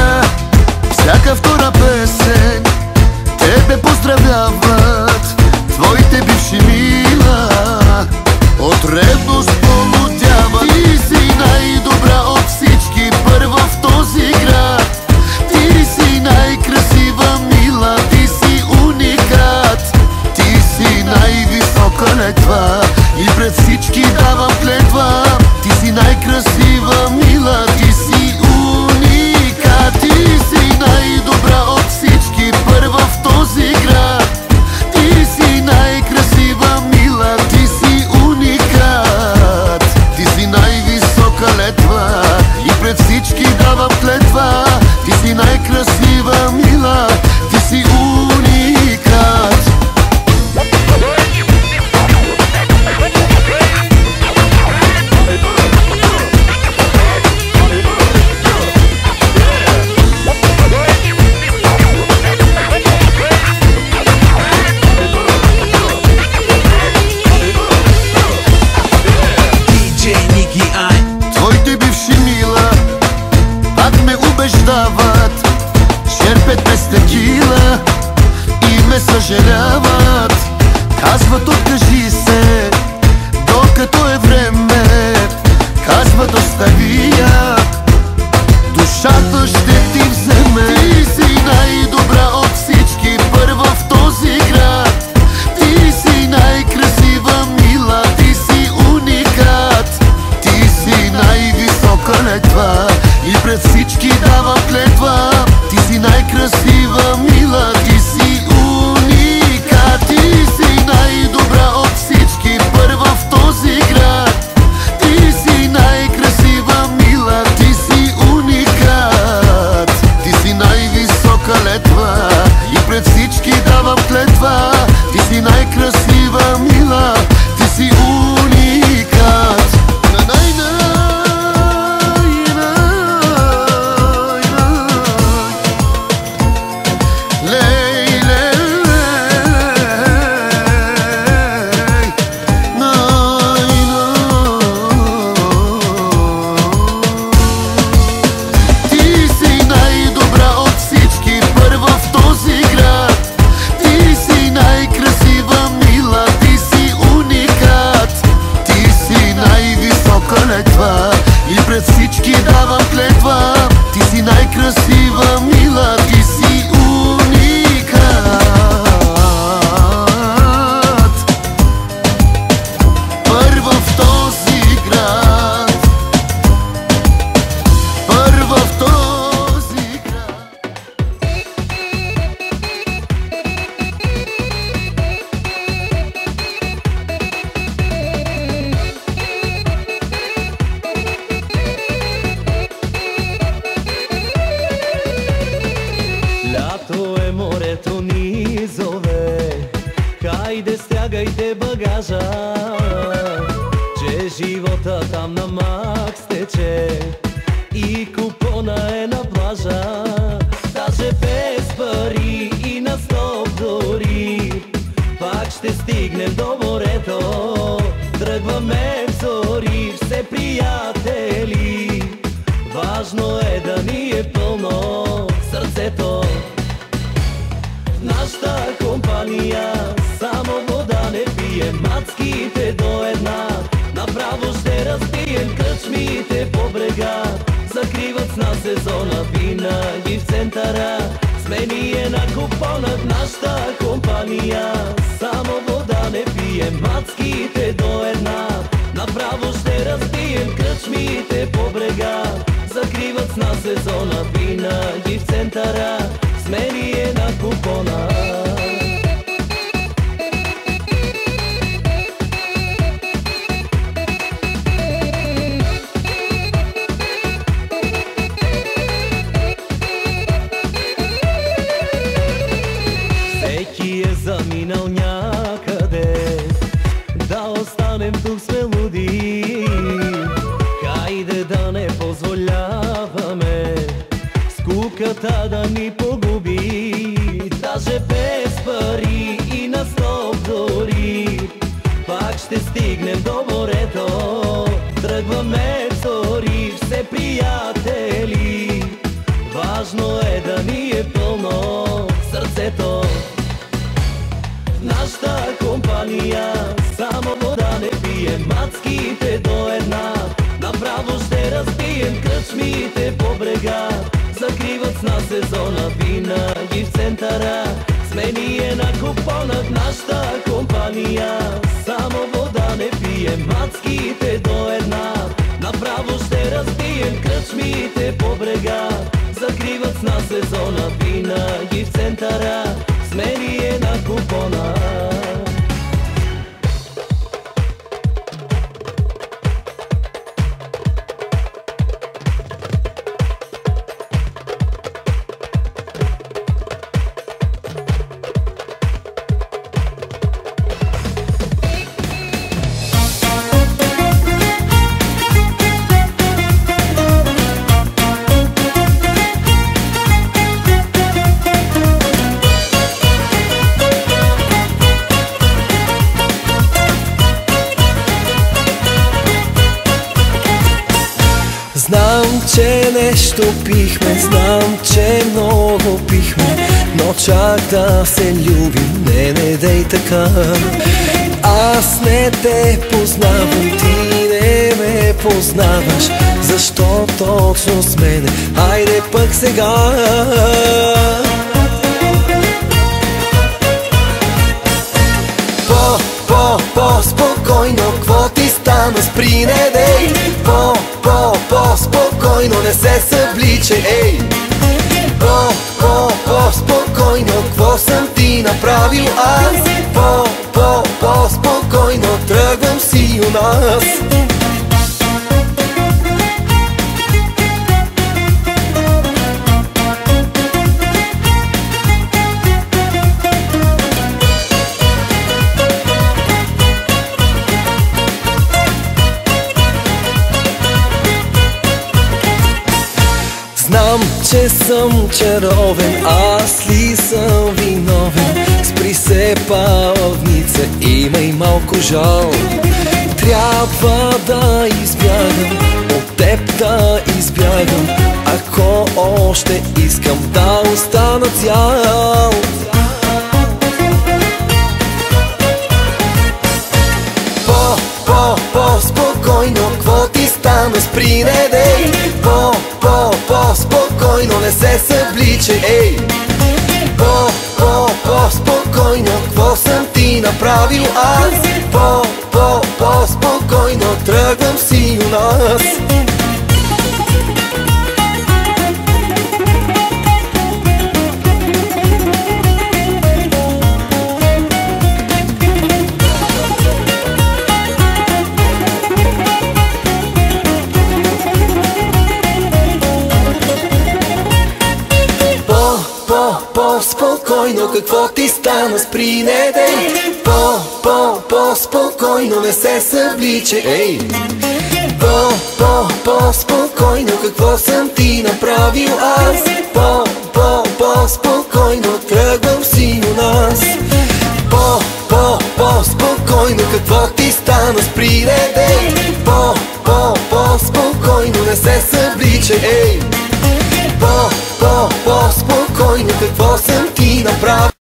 мила, всяка втора песен тебе поздравяват твоите бивши мила. От ревност полудява. Ти си най-добра от всички, първа в този град. Ти си най-красива мила, ти си уникат. Ти си най-висока летва и пред всички давам клетва. Ти си най-красива мила, ти си уникат. Ти си най-добра от всички, първа в този град. Ти си най-красива мила, ти си уникат. Ти си най-висока летва и пред всички давам клетва. Ти си най-красива мила, ти си уникат. Твоите бивши мила пак ме убеждават, черпят без текила и ме съжаляват. Казват откажи се, докато е време. Казват остави я, душата ще ти вземе. Ти си най-добра от всички, първа в този град. Ти си най-красива мила, ти си уникат. Ти си най-висока летва и пред всички давам клетва. Ти си най-красива мила, ти си уникат. Ти си най-добра от всички, първа в този град. Ти си най-красива мила, ти си уникат. Ти си най-висока летва и пред всички давам клетва. Ти си най-красива мила, ти си уникат. И пред всички давам клетва. Ти си най-красива мила, ти си уникат. Първа в този град, първа в този град. Лято е, морето ни зове, хайде стягайте багажа, че живота там на макс тече и купона е на плажа. Даже без пари и на стоп дори, пак ще стигнем до морето. Тръгваме в зори, все приятели, важно е да ни е пълно сърцето. В нашата компания само вода не пием, мацките до една направо ще разпием. Кръчмите по брега закриват с нас сезона, винаги в центъра сме ние на купона. В нашата компания само вода не пием, мацките до една направо ще разпием. Кръчмите по брега закриват с нас сезона, винаги в центъра сме ние на купона. Всеки е заминал някъде, да останем тук сме луди. Хайде да не позволяваме скуката да ни погуби. Даже без пари и на стоп дори, пак ще стигнем до морето. Тръгваме в зори, все приятели, Важно е да ни е пълно сърцето. В нашата компания само вода не пием, мацките до една. Направо ще разбием кръчмите по брега. Закриват с нас сезона винаги в центъра. Смение на купона в нашата компания. Само вода не пием, мацките до една. Направо ще разбием кръчмите по брега. Закриват с нас сезона винаги в центъра. Смение на купона. Знам, че нещо пихме, знам, че много пихме, но чак да се любим, не дей така. Аз не те познавам, ти не ме познаваш. Защо точно с мене? Хайде пък сега. По-спокойно, кво ти стана, спри, не дей. По-спокойно, не се събличай, ей. По-спокойно, кво съм ти направил аз? По-спокойно, тръгвам си у нас. Знам, че съм чаровен, аз ли съм виновен? Спри се, павница, имай малко жал. Трябва да избягам, от теб да избягам. Ако още искам да остана цял. По-спокойно, кво ти стана, спри, не дей. По-спокойно, не се събличай, ей. По-спокойно, кво съм ти направил аз? По-спокойно, тръгвам си у нас. По-спокойно, какво ти стана, спри, не дей. По-спокойно, не се събличай, ей. По-спокойно, какво съм ти направил аз? По-спокойно, тръгвам си у нас. По-спокойно, какво ти стана, спри, не дей. По-спокойно, не се събличай, ей. По-спокойно, какво съм ти направил?